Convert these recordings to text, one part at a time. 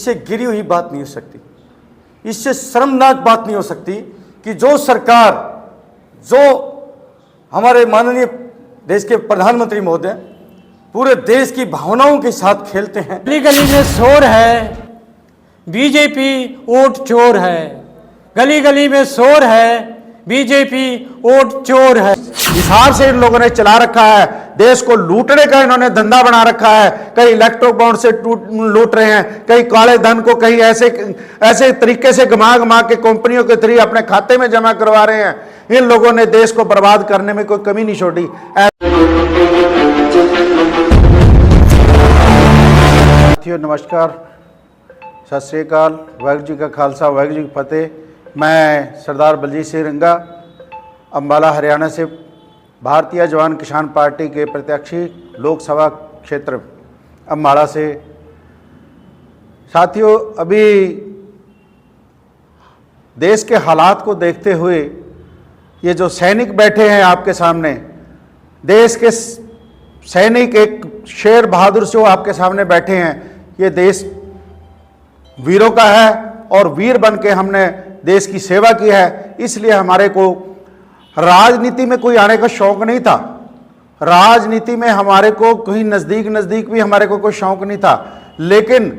इससे गिरी हुई बात नहीं हो सकती, इससे शर्मनाक बात नहीं हो सकती कि जो सरकार, जो हमारे माननीय देश के प्रधानमंत्री महोदय पूरे देश की भावनाओं के साथ खेलते हैं। गली गली में शोर है, बीजेपी वोट चोर है। गली गली में शोर है, बीजेपी वोट चोर है। हिसाब से इन लोगों ने चला रखा है, देश को लूटने का इन्होंने धंधा बना रखा है। कहीं इलेक्ट्रो बॉन्ड से लूट रहे हैं, कहीं काले धन को कहीं ऐसे तरीके से घुमा के कंपनियों के थ्रू अपने खाते में जमा करवा रहे हैं। इन लोगों ने देश को बर्बाद करने में कोई कमी नहीं छोड़ी। साथियों नमस्कार, सत श्री अकाल, वाहिगुरू जी का खालसा, वाहिगुरू जी की फतेह। मैं सरदार बलजीत सिंह रंगा अम्बाला हरियाणा से भारतीय जवान किसान पार्टी के प्रत्याशी लोकसभा क्षेत्र अम्बाला से। साथियों, अभी देश के हालात को देखते हुए ये जो सैनिक बैठे हैं आपके सामने, देश के सैनिक, एक शेर बहादुर जो आपके सामने बैठे हैं, ये देश वीरों का है और वीर बन के हमने देश की सेवा की है। इसलिए हमारे को राजनीति में कोई आने का शौक नहीं था। राजनीति में हमारे को कहीं नज़दीक भी हमारे को कोई शौक नहीं था। लेकिन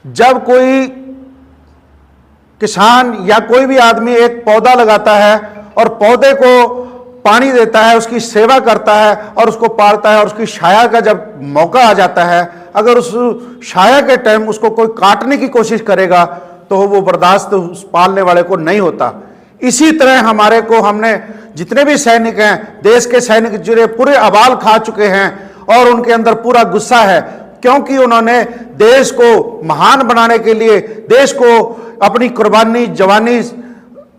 जब कोई किसान या कोई भी आदमी एक पौधा लगाता है और पौधे को पानी देता है, उसकी सेवा करता है और उसको पालता है, और उसकी छाया का जब मौका आ जाता है, अगर उस छाया के टाइम उसको कोई काटने की कोशिश करेगा तो वो बर्दाश्त उस पालने वाले को नहीं होता। इसी तरह हमारे को, हमने जितने भी सैनिक हैं, देश के सैनिक जो पूरे अबाल खा चुके हैं और उनके अंदर पूरा गुस्सा है, क्योंकि उन्होंने देश को महान बनाने के लिए, देश को अपनी कुर्बानी, जवानी,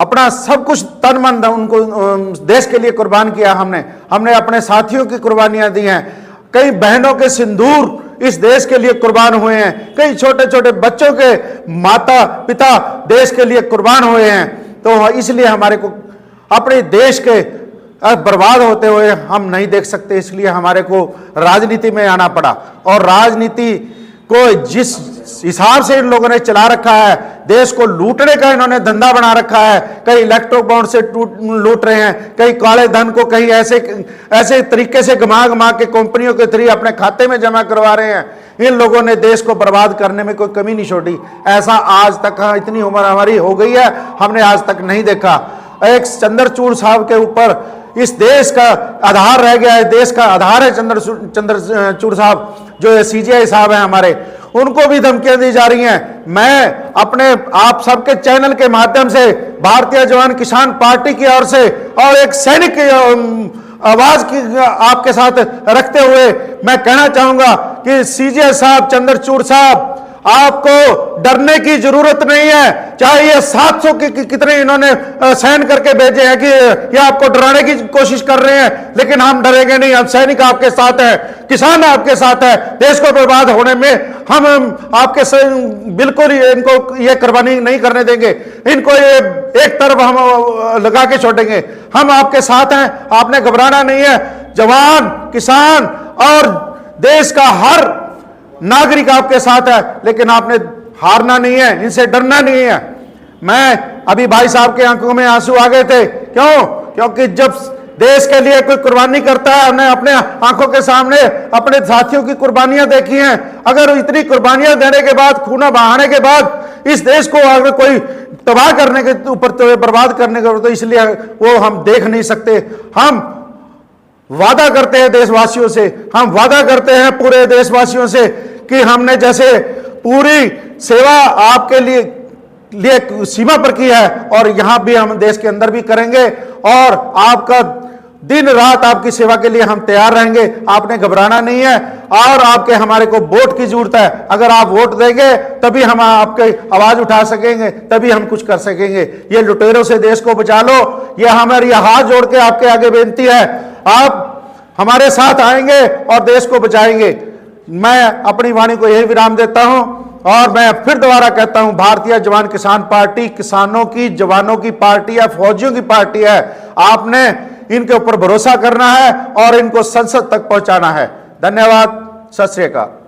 अपना सब कुछ तन मन उनको देश के लिए कुर्बान किया। हमने अपने साथियों की कुर्बानियां दी हैं। कई बहनों के सिंदूर इस देश के लिए कुर्बान हुए हैं। कई छोटे छोटे बच्चों के माता पिता देश के लिए कुर्बान हुए हैं। तो इसलिए हमारे को अपने देश के बर्बाद होते हुए हम नहीं देख सकते। इसलिए हमारे को राजनीति में आना पड़ा। और राजनीति को जिस हिसाब से इन लोगों ने चला रखा है, देश को लूटने का इन्होंने धंधा बना रखा है। कहीं इलेक्ट्रो बॉन्ड से लूट रहे हैं, कहीं काले धन को कहीं ऐसे तरीके से घुमा के कंपनियों के थ्रू अपने खाते में जमा करवा रहे हैं। इन लोगों ने देश को बर्बाद करने में कोई कमी नहीं छोड़ी। ऐसा आज तक, इतनी उम्र हमारी हो गई है, हमने आज तक नहीं देखा। एक चंद्रचूड़ साहब के ऊपर इस देश का आधार रह गया है। देश का आधार है चंद्रचूड़ साहब, जो सीजीआई साहब हैं हमारे, उनको भी धमकियां दी जा रही हैं। मैं अपने आप सबके चैनल के माध्यम से भारतीय जवान किसान पार्टी की ओर से और एक सैनिक की आवाज की आपके साथ रखते हुए मैं कहना चाहूंगा कि सीजीआई साहब, चंद्रचूड़ साहब, आपको डरने की जरूरत नहीं है। चाहे ये 700 के कितने इन्होंने सहन करके भेजे हैं कि ये आपको डराने की कोशिश कर रहे हैं, लेकिन हम डरेंगे नहीं। हम सैनिक आपके साथ हैं, किसान आपके साथ है। देश को बर्बाद होने में हम आपके बिल्कुल इनको ये कुर्बानी नहीं करने देंगे। इनको ये एक तरफ हम लगा के छोड़ेंगे। हम आपके साथ हैं, आपने घबराना नहीं है। जवान, किसान और देश का हर नागरिक आपके साथ है, लेकिन आपने हारना नहीं है, इनसे डरना नहीं है। मैं अभी भाई साहब के आंखों में आंसू आ गए थे। क्यों? क्योंकि जब देश के लिए कोई कुर्बानी करता है, हमने अपने आंखों के सामने अपने साथियों की कुर्बानियां देखी हैं। अगर इतनी कुर्बानियां देने के बाद, खून बहाने के बाद इस देश को अगर कोई तबाह करने के ऊपर, तो बर्बाद करने के ऊपर, तो इसलिए वो हम देख नहीं सकते। हम वादा करते हैं देशवासियों से, हम वादा करते हैं पूरे देशवासियों से कि हमने जैसे पूरी सेवा आपके लिए सीमा पर की है, और यहां भी हम देश के अंदर भी करेंगे। और आपका दिन रात आपकी सेवा के लिए हम तैयार रहेंगे। आपने घबराना नहीं है। और आपके, हमारे को वोट की जरूरत है। अगर आप वोट देंगे तभी हम आपकी आवाज उठा सकेंगे, तभी हम कुछ कर सकेंगे। ये लुटेरों से देश को बचा लो, ये हमारी हाथ जोड़ के आपके आगे बेनती है। आप हमारे साथ आएंगे और देश को बचाएंगे। मैं अपनी वाणी को यही विराम देता हूं और मैं फिर दोबारा कहता हूं, भारतीय जवान किसान पार्टी किसानों की, जवानों की पार्टी है, फौजियों की पार्टी है। आपने इनके ऊपर भरोसा करना है और इनको संसद तक पहुंचाना है। धन्यवाद। सत श्री अकाल।